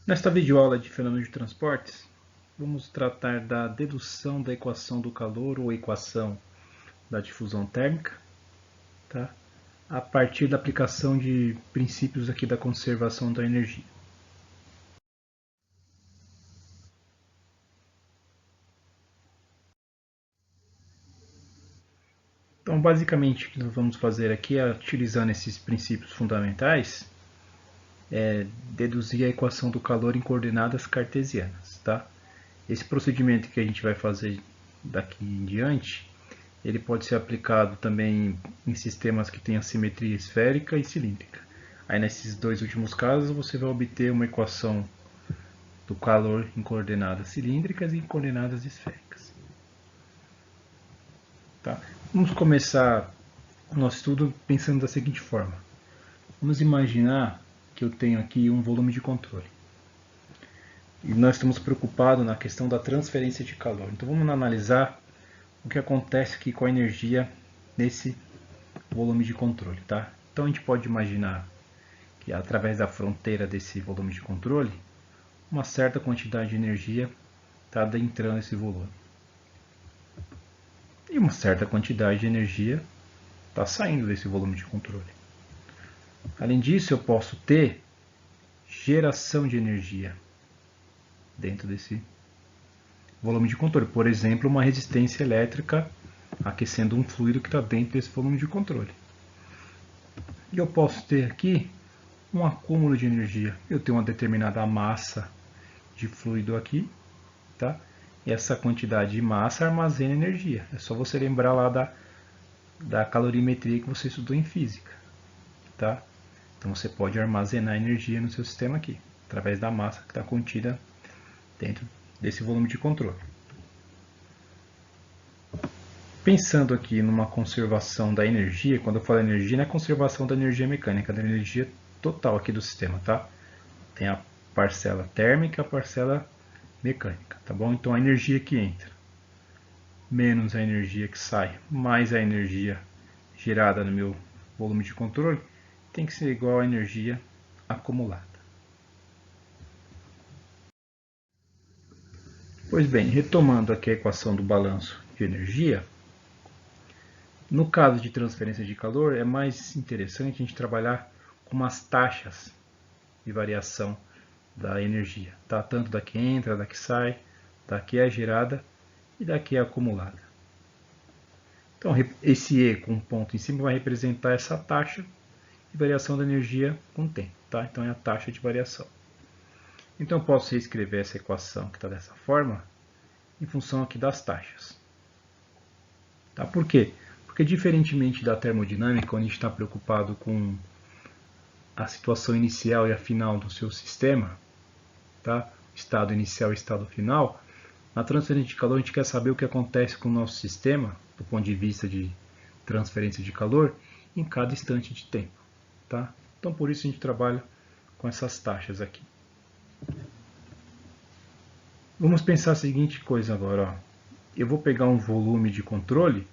Nesta videoaula de fenômenos de transportes, vamos tratar da dedução da equação do calor ou equação da difusão térmica, tá? A partir da aplicação de princípios aqui da conservação da energia. Então, basicamente, o que nós vamos fazer aqui é, utilizando esses princípios fundamentais, deduzir a equação do calor em coordenadas cartesianas, tá? Esse procedimento que a gente vai fazer daqui em diante, ele pode ser aplicado também em sistemas que têm assimetria esférica e cilíndrica. Aí nesses dois últimos casos você vai obter uma equação do calor em coordenadas cilíndricas e em coordenadas esféricas. Tá? Vamos começar o nosso estudo pensando da seguinte forma. Vamos imaginar que eu tenho aqui um volume de controle. E nós estamos preocupados na questão da transferência de calor. Então vamos analisar o que acontece aqui com a energia nesse volume de controle. Tá? Então a gente pode imaginar que através da fronteira desse volume de controle, uma certa quantidade de energia está adentrando esse volume. E uma certa quantidade de energia está saindo desse volume de controle. Além disso, eu posso ter geração de energia dentro desse volume de controle. Por exemplo, uma resistência elétrica aquecendo um fluido que está dentro desse volume de controle. E eu posso ter aqui um acúmulo de energia. Eu tenho uma determinada massa de fluido aqui, tá? E essa quantidade de massa armazena energia. É só você lembrar lá da calorimetria que você estudou em física, tá? Então você pode armazenar energia no seu sistema aqui, através da massa que está contida dentro desse volume de controle. Pensando aqui numa conservação da energia, quando eu falo energia, não é conservação da energia mecânica, é da energia total aqui do sistema, tá? Tem a parcela térmica e a parcela mecânica, tá bom? Então a energia que entra menos a energia que sai, mais a energia gerada no meu volume de controle, tem que ser igual à energia acumulada. Pois bem, retomando aqui a equação do balanço de energia, no caso de transferência de calor, é mais interessante a gente trabalhar com umas taxas de variação da energia, tá? Tanto da que entra, da que sai, da que é gerada e da que é acumulada. Então, esse E com um ponto em cima vai representar essa taxa de variação da energia com o tempo, tá? Então é a taxa de variação. Então eu posso reescrever essa equação que está dessa forma em função aqui das taxas. Tá? Por quê? Porque diferentemente da termodinâmica, onde a gente está preocupado com a situação inicial e a final do seu sistema, tá? Estado inicial e estado final, na transferência de calor a gente quer saber o que acontece com o nosso sistema, do ponto de vista de transferência de calor, em cada instante de tempo. Tá? Então por isso a gente trabalha com essas taxas aqui. Vamos pensar a seguinte coisa agora. Ó. Eu vou pegar um volume de controle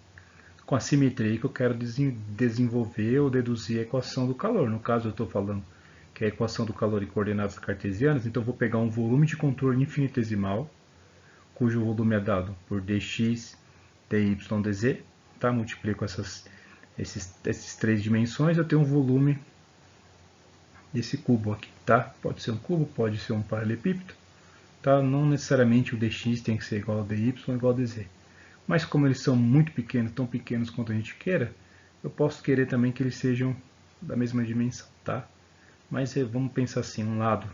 com a simetria que eu quero desenvolver ou deduzir a equação do calor. No caso eu estou falando que é a equação do calor em coordenadas cartesianas, então eu vou pegar um volume de controle infinitesimal, cujo volume é dado por dx, dy, dz, tá? Multiplico essas três dimensões, eu tenho um volume desse cubo aqui, tá? Pode ser um cubo, pode ser um paralelepípedo, tá? Não necessariamente o dx tem que ser igual a dy igual a dz. Mas como eles são muito pequenos, tão pequenos quanto a gente queira, eu posso querer também que eles sejam da mesma dimensão, tá? Mas vamos pensar assim, um lado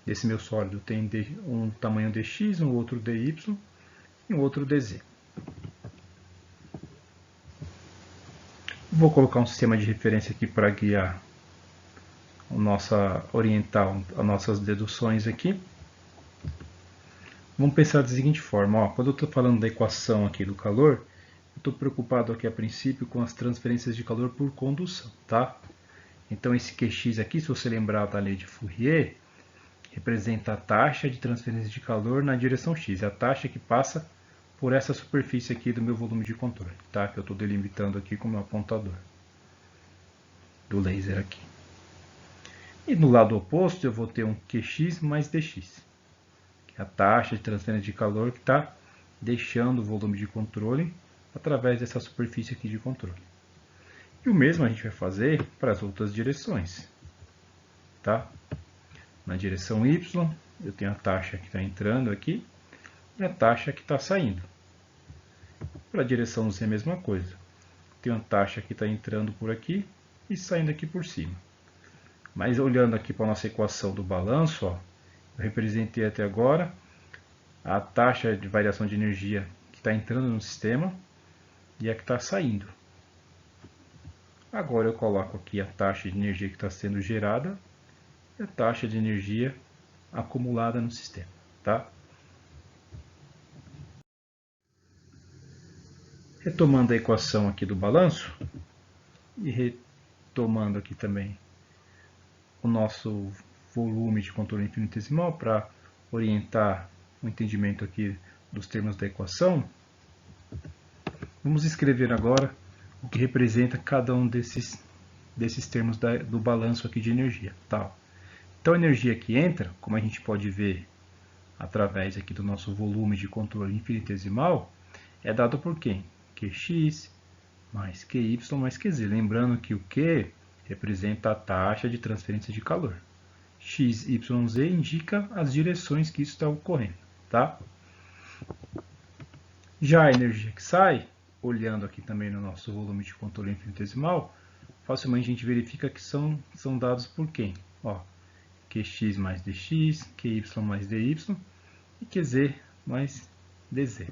desse meu sólido tem um tamanho dx, um outro dy e um outro dz. Vou colocar um sistema de referência aqui para guiar orientar as nossas deduções aqui. Vamos pensar da seguinte forma, ó, quando eu estou falando da equação aqui do calor, eu estou preocupado aqui a princípio com as transferências de calor por condução, tá? Então esse Qx aqui, se você lembrar da lei de Fourier, representa a taxa de transferência de calor na direção x, é a taxa que passa por essa superfície aqui do meu volume de controle, tá? Que eu estou delimitando aqui com o meu apontador do laser aqui. E no lado oposto eu vou ter um QX mais DX, que é a taxa de transferência de calor que está deixando o volume de controle através dessa superfície aqui de controle. E o mesmo a gente vai fazer para as outras direções. Tá? Na direção Y, eu tenho a taxa que está entrando aqui e a taxa que está saindo. Para a direção Z, a mesma coisa. Tenho a taxa que está entrando por aqui e saindo aqui por cima. Mas olhando aqui para a nossa equação do balanço, ó, eu representei até agora a taxa de variação de energia que está entrando no sistema e a que está saindo. Agora eu coloco aqui a taxa de energia que está sendo gerada e a taxa de energia acumulada no sistema. Tá? Retomando a equação aqui do balanço e retomando aqui também o nosso volume de controle infinitesimal para orientar o entendimento aqui dos termos da equação, vamos escrever agora o que representa cada um desses termos do balanço aqui de energia. Tá? Então a energia que entra, como a gente pode ver através aqui do nosso volume de controle infinitesimal, é dado por quem? Qx mais Qy mais Qz. Lembrando que o Q representa a taxa de transferência de calor. X, Y, Z indica as direções que isso está ocorrendo. Tá? Já a energia que sai, olhando aqui também no nosso volume de controle infinitesimal, facilmente a gente verifica que são dados por quem? Ó, Qx mais Dx, Qy mais Dy e Qz mais Dz.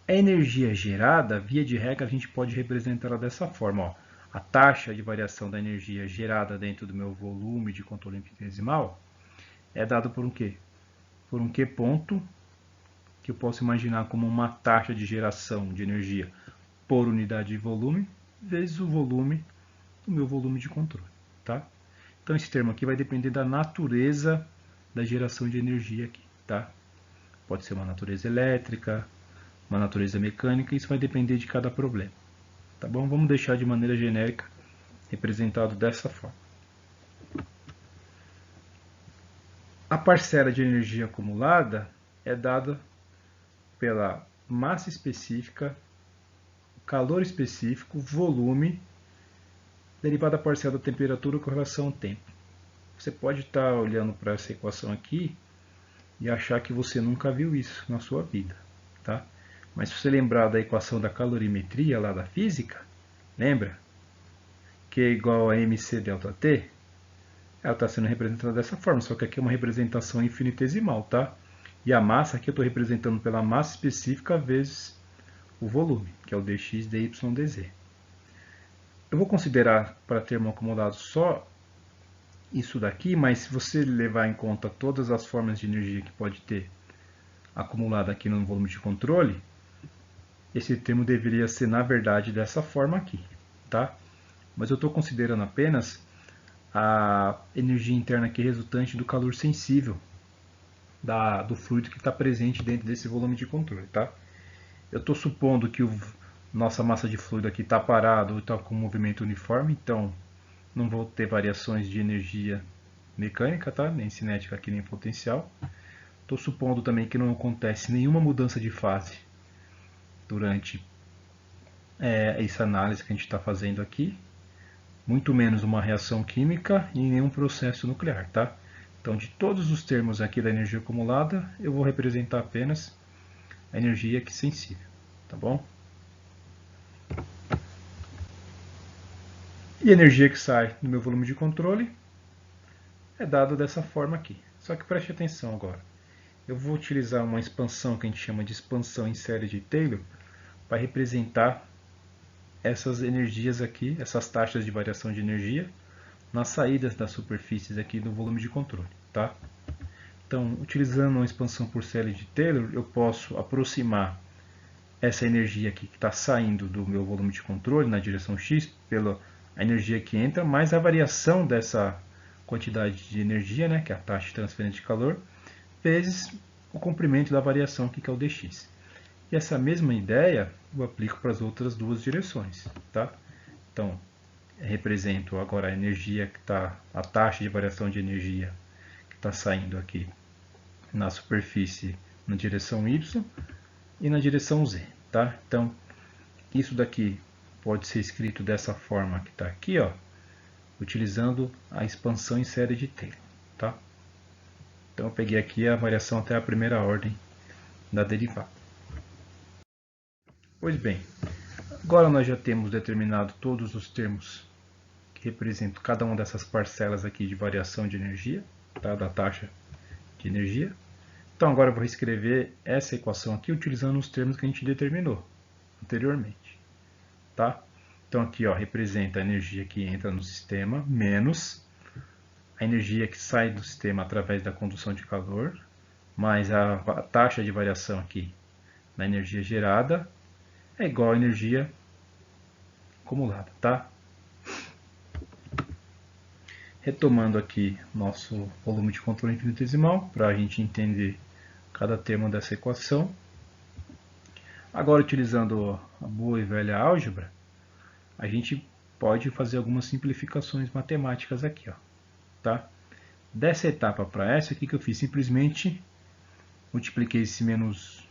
A energia gerada, via de regra, a gente pode representá-la dessa forma. Ó. A taxa de variação da energia gerada dentro do meu volume de controle infinitesimal é dado por um quê? Por um Q ponto, que eu posso imaginar como uma taxa de geração de energia por unidade de volume, vezes o volume do meu volume de controle. Tá? Então esse termo aqui vai depender da natureza da geração de energia aqui. Tá? Pode ser uma natureza elétrica, uma natureza mecânica, isso vai depender de cada problema. Tá bom? Vamos deixar de maneira genérica representado dessa forma. A parcela de energia acumulada é dada pela massa específica, calor específico, volume, derivada da parcela da temperatura com relação ao tempo. Você pode estar olhando para essa equação aqui e achar que você nunca viu isso na sua vida. Tá? Mas se você lembrar da equação da calorimetria lá da física, lembra? Q é igual a mc delta T, ela está sendo representada dessa forma, só que aqui é uma representação infinitesimal, tá? E a massa aqui eu estou representando pela massa específica vezes o volume, que é o dx, dy, dz. Eu vou considerar para termo acumulado só isso daqui, mas se você levar em conta todas as formas de energia que pode ter acumulada aqui no volume de controle, esse termo deveria ser, na verdade, dessa forma aqui, tá? Mas eu estou considerando apenas a energia interna aqui resultante do calor sensível do fluido que está presente dentro desse volume de controle, tá? Eu estou supondo que nossa massa de fluido aqui está parado ou está com movimento uniforme, então não vou ter variações de energia mecânica, tá? Nem cinética aqui, nem potencial. Estou supondo também que não acontece nenhuma mudança de fase durante essa análise que a gente está fazendo aqui, muito menos uma reação química e nenhum processo nuclear, tá? Então, de todos os termos aqui da energia acumulada, eu vou representar apenas a energia aqui sensível, tá bom? E a energia que sai do meu volume de controle é dada dessa forma aqui. Só que preste atenção agora. Eu vou utilizar uma expansão que a gente chama de expansão em série de Taylor para representar essas energias aqui, essas taxas de variação de energia nas saídas das superfícies aqui do volume de controle, tá? Então, utilizando uma expansão por série de Taylor, eu posso aproximar essa energia aqui que está saindo do meu volume de controle na direção x pela energia que entra, mais a variação dessa quantidade de energia, né, que é a taxa de transferência de calor, vezes o comprimento da variação aqui, que é o dx. E essa mesma ideia eu aplico para as outras duas direções, tá? Então, represento agora a energia que está, a taxa de variação de energia que está saindo aqui na superfície na direção Y e na direção Z, tá? Então, isso daqui pode ser escrito dessa forma que está aqui, ó, utilizando a expansão em série de Taylor, tá? Então, eu peguei aqui a variação até a primeira ordem da derivada. Pois bem, agora nós já temos determinado todos os termos que representam cada uma dessas parcelas aqui de variação de energia, tá? Da taxa de energia. Então agora eu vou reescrever essa equação aqui utilizando os termos que a gente determinou anteriormente, tá? Então aqui, ó, representa a energia que entra no sistema menos a energia que sai do sistema através da condução de calor, mais a taxa de variação aqui na energia gerada é igual à energia acumulada, tá? Retomando aqui nosso volume de controle infinitesimal, para a gente entender cada termo dessa equação. Agora, utilizando a boa e velha álgebra, a gente pode fazer algumas simplificações matemáticas aqui, ó, tá? Dessa etapa para essa, o que eu fiz? Simplesmente multipliquei esse menos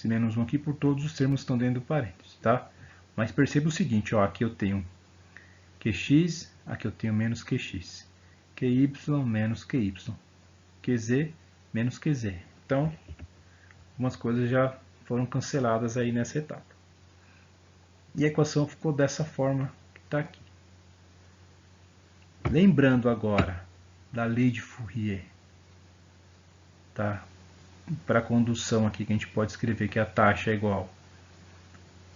1 aqui por todos os termos que estão dentro do parênteses, tá? Mas perceba o seguinte, ó, aqui eu tenho Qx, aqui eu tenho menos Qx, Qy menos Qy, Qz menos Qz. Então, algumas coisas já foram canceladas aí nessa etapa. E a equação ficou dessa forma que está aqui. Lembrando agora da lei de Fourier, tá? Para a condução aqui que a gente pode escrever que a taxa é igual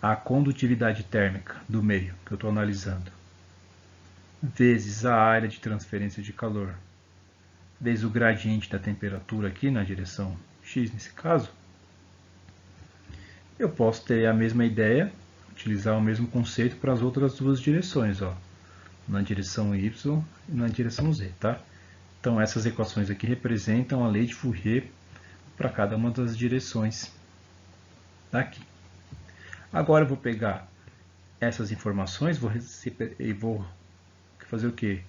à condutividade térmica do meio que eu estou analisando, vezes a área de transferência de calor, vezes o gradiente da temperatura aqui na direção x nesse caso, eu posso ter a mesma ideia, utilizar o mesmo conceito para as outras duas direções, ó, na direção y e na direção z, tá? Então essas equações aqui representam a lei de Fourier para cada uma das direções daqui. Agora eu vou pegar essas informações e vou fazer o que?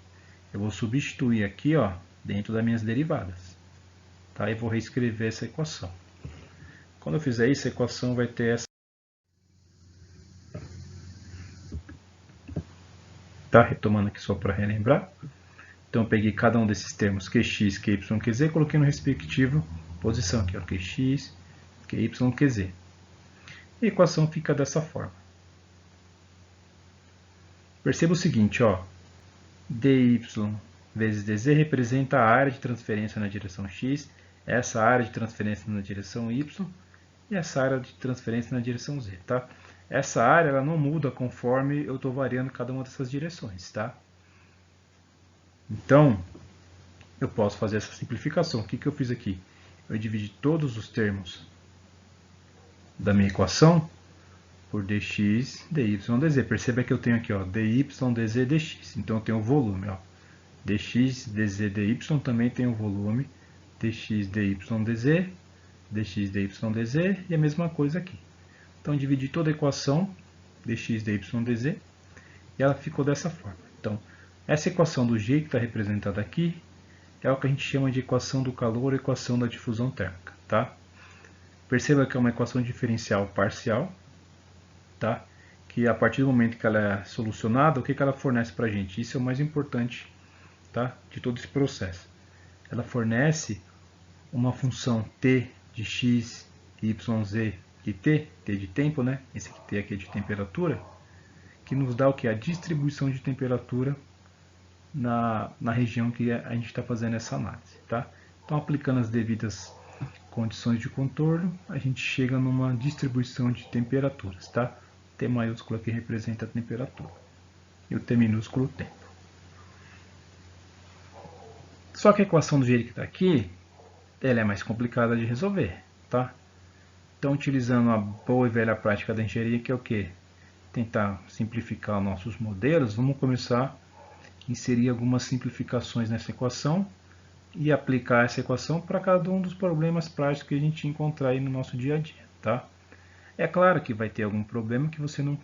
Eu vou substituir aqui, ó, dentro das minhas derivadas, tá? E vou reescrever essa equação. Quando eu fizer isso, a equação vai ter essa, tá? Retomando aqui só para relembrar. Então eu peguei cada um desses termos Qx, Qy, Qz e coloquei no respectivo posição aqui, ó, Qx, Qy, Qz. E a equação fica dessa forma. Perceba o seguinte, ó, dy vezes dz representa a área de transferência na direção x, essa área de transferência na direção y e essa área de transferência na direção z, tá? Essa área ela não muda conforme eu estou variando cada uma dessas direções, tá? Então, eu posso fazer essa simplificação. O que eu fiz aqui? Eu dividi todos os termos da minha equação por dx, dy, dz. Perceba que eu tenho aqui, ó, dy, dz, dx. Então eu tenho o volume, ó. dx, dz, dy também tem o volume. dx, dy, dz, dx, dy, dz e a mesma coisa aqui. Então eu dividi toda a equação dx, dy, dz e ela ficou dessa forma. Então, essa equação do G que está representada aqui é o que a gente chama de equação do calor ou equação da difusão térmica, tá? Perceba que é uma equação diferencial parcial, tá? Que a partir do momento que ela é solucionada, o que ela fornece para a gente? Isso é o mais importante, tá? De todo esse processo. Ela fornece uma função t de x, y, z e t de tempo, né? Esse aqui t aqui é de temperatura, que nos dá o que? A distribuição de temperatura na região que a gente está fazendo essa análise, tá? Então, aplicando as devidas condições de contorno, a gente chega numa distribuição de temperaturas, tá? T maiúsculo aqui representa a temperatura e o T minúsculo o tempo. Só que a equação do jeito que está aqui, ela é mais complicada de resolver, tá? Então, utilizando a boa e velha prática da engenharia, que é o quê? Tentar simplificar nossos modelos, vamos começar inserir algumas simplificações nessa equação e aplicar essa equação para cada um dos problemas práticos que a gente encontrar aí no nosso dia a dia, tá? É claro que vai ter algum problema que você não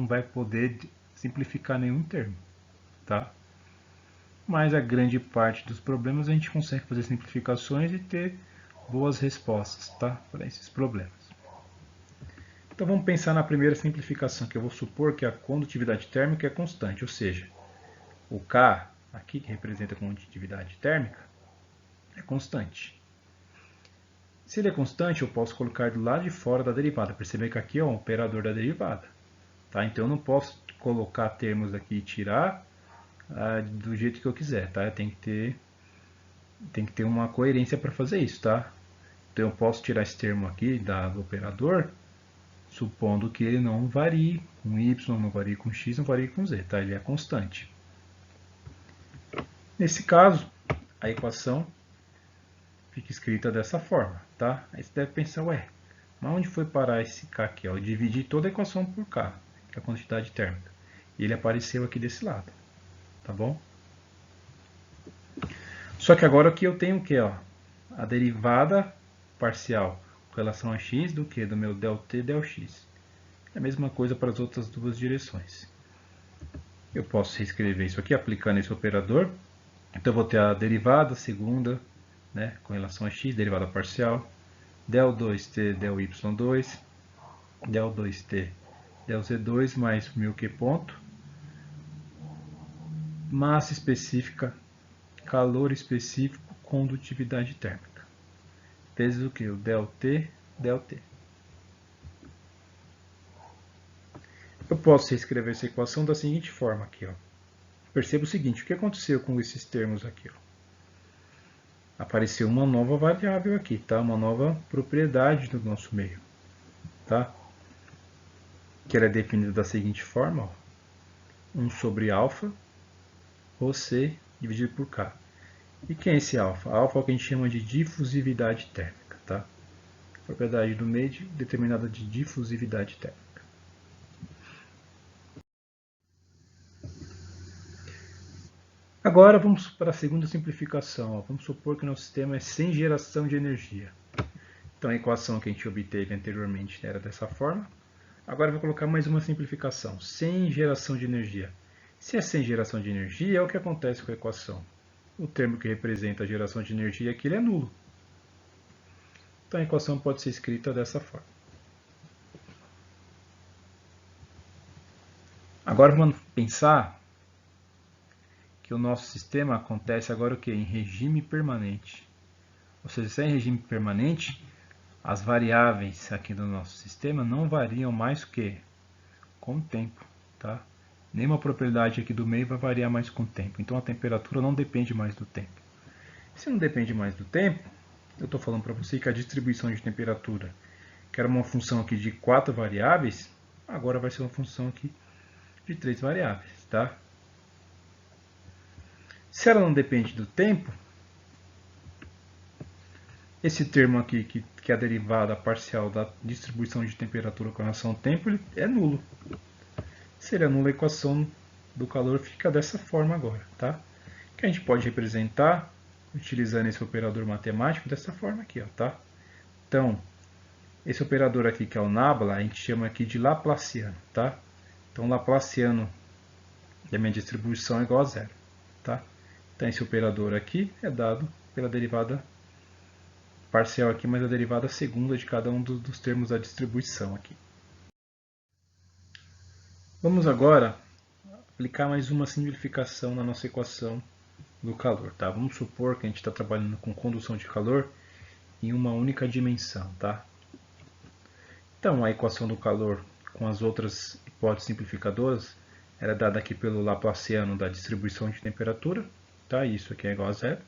vai poder simplificar nenhum termo, tá? Mas a grande parte dos problemas a gente consegue fazer simplificações e ter boas respostas, tá? Para esses problemas. Então vamos pensar na primeira simplificação, que eu vou supor que a condutividade térmica é constante, ou seja, o K, aqui que representa a condutividade térmica, é constante. Se ele é constante, eu posso colocar do lado de fora da derivada. Percebe que aqui é um operador da derivada. Tá? Então eu não posso colocar termos aqui e tirar do jeito que eu quiser. Tá? Tem que ter uma coerência para fazer isso. Tá? Então eu posso tirar esse termo aqui do operador, supondo que ele não varie com y, não varie com x, não varie com z. Tá? Ele é constante. Nesse caso, a equação fica escrita dessa forma, tá? Aí você deve pensar, ué, mas onde foi parar esse K aqui? Eu dividi toda a equação por K, que é a quantidade térmica. E ele apareceu aqui desse lado, tá bom? Só que agora aqui eu tenho o que? A derivada parcial com relação a x do que? Do meu ΔT ΔX. É a mesma coisa para as outras duas direções. Eu posso reescrever isso aqui aplicando esse operador. Então eu vou ter a derivada segunda, né, com relação a x, derivada parcial, del2t dy2, del2t delz2 mais μ que ponto, massa específica, calor específico, condutividade térmica. Vezes o que? O ΔT, ΔT. Eu posso escrever essa equação da seguinte forma aqui, ó. Perceba o seguinte, o que aconteceu com esses termos aqui, ó? Apareceu uma nova variável aqui, tá? Uma nova propriedade do nosso meio, tá? Que ela é definida da seguinte forma, ó. 1 sobre alfa, ρc dividido por k. E quem é esse alfa? Alfa é o que a gente chama de difusividade térmica, tá? Propriedade do meio determinada de difusividade térmica. Agora vamos para a segunda simplificação. Ó. Vamos supor que o nosso sistema é sem geração de energia. Então a equação que a gente obteve anteriormente era dessa forma. Agora eu vou colocar mais uma simplificação. Sem geração de energia. Se é sem geração de energia, é o que acontece com a equação. O termo que representa a geração de energia aqui ele é nulo. Então a equação pode ser escrita dessa forma. Agora vamos pensar que o nosso sistema acontece agora o que? Em regime permanente. Ou seja, se é em regime permanente, as variáveis aqui do nosso sistema não variam mais que com o tempo. Tá? Nenhuma propriedade aqui do meio vai variar mais com o tempo. Então a temperatura não depende mais do tempo. Se não depende mais do tempo, eu estou falando para você que a distribuição de temperatura, que era uma função aqui de 4 variáveis, agora vai ser uma função aqui de 3 variáveis. Tá? Se ela não depende do tempo, esse termo aqui, que é a derivada parcial da distribuição de temperatura com relação ao tempo, ele é nulo. Se ele é nulo, a equação do calor fica dessa forma agora. Tá? Que a gente pode representar utilizando esse operador matemático dessa forma aqui. Ó, tá? Então, esse operador aqui, que é o nabla, a gente chama aqui de Laplaciano. Tá? Então, Laplaciano da minha distribuição é igual a zero. Tá? Então, esse operador aqui é dado pela derivada parcial aqui, mas a derivada segunda de cada um dos termos da distribuição aqui. Vamos agora aplicar mais uma simplificação na nossa equação do calor. Tá? Vamos supor que a gente está trabalhando com condução de calor em uma única dimensão. Tá? Então, a equação do calor com as outras hipóteses simplificadoras era dada aqui pelo Laplaciano da distribuição de temperatura. Tá? Isso aqui é igual a zero.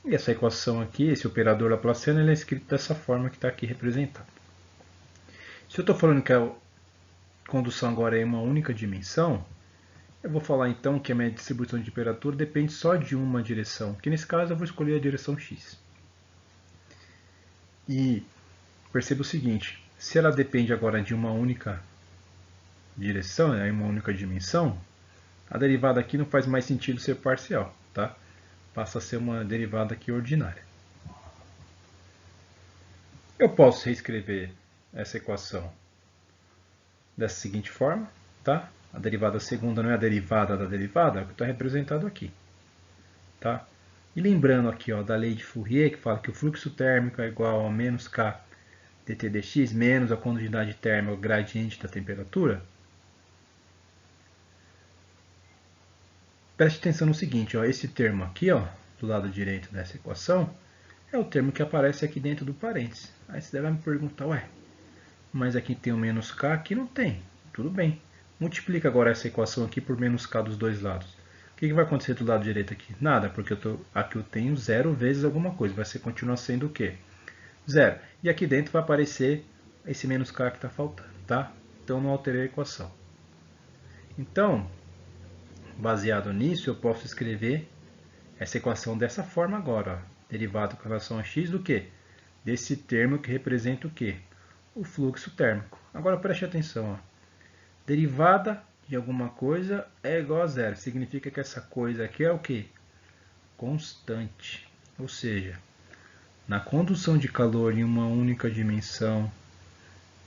E essa equação aqui, esse operador Laplaciano, ele é escrito dessa forma que está aqui representado. Se eu estou falando que a condução agora é uma única dimensão, eu vou falar então que a minha distribuição de temperatura depende só de uma direção, que nesse caso eu vou escolher a direção x. E perceba o seguinte, se ela depende agora de uma única direção, uma única dimensão, a derivada aqui não faz mais sentido ser parcial, tá? Passa a ser uma derivada aqui ordinária. Eu posso reescrever essa equação dessa seguinte forma. tá? A derivada segunda não é a derivada da derivada, é o que está representado aqui, tá? E lembrando aqui, ó, da lei de Fourier, que fala que o fluxo térmico é igual a menos K dt dx menos a quantidade térmica, o gradiente da temperatura. Preste atenção no seguinte, ó, esse termo aqui, ó, do lado direito dessa equação, é o termo que aparece aqui dentro do parênteses. Aí você vai me perguntar, ué, mas aqui tem o menos K, aqui não tem. Tudo bem. Multiplica agora essa equação aqui por menos K dos dois lados. O que vai acontecer do lado direito aqui? Nada, porque aqui eu tenho 0 vezes alguma coisa. Vai continuar sendo o quê? 0. E aqui dentro vai aparecer esse menos K que está faltando, tá? Então não alterei a equação. Então, baseado nisso, eu posso escrever essa equação dessa forma agora. Ó. Derivado com relação a x do quê? Desse termo que representa o quê? O fluxo térmico. Agora preste atenção. Ó. Derivada de alguma coisa é igual a zero. Significa que essa coisa aqui é o quê? Constante. Ou seja, na condução de calor em uma única dimensão,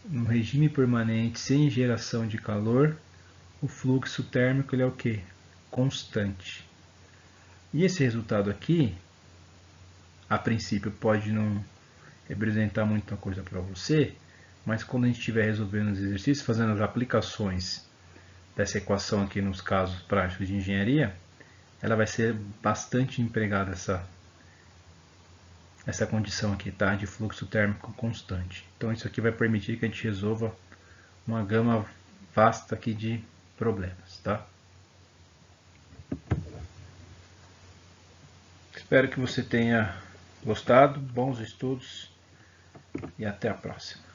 no regime permanente, sem geração de calor, o fluxo térmico ele é o quê? Constante. E esse resultado aqui, a princípio, pode não representar muita coisa para você, mas quando a gente estiver resolvendo os exercícios, fazendo as aplicações dessa equação aqui nos casos práticos de engenharia, ela vai ser bastante empregada essa condição aqui, tá? De fluxo térmico constante. Então isso aqui vai permitir que a gente resolva uma gama vasta aqui de problemas, tá? Espero que você tenha gostado, bons estudos e até a próxima.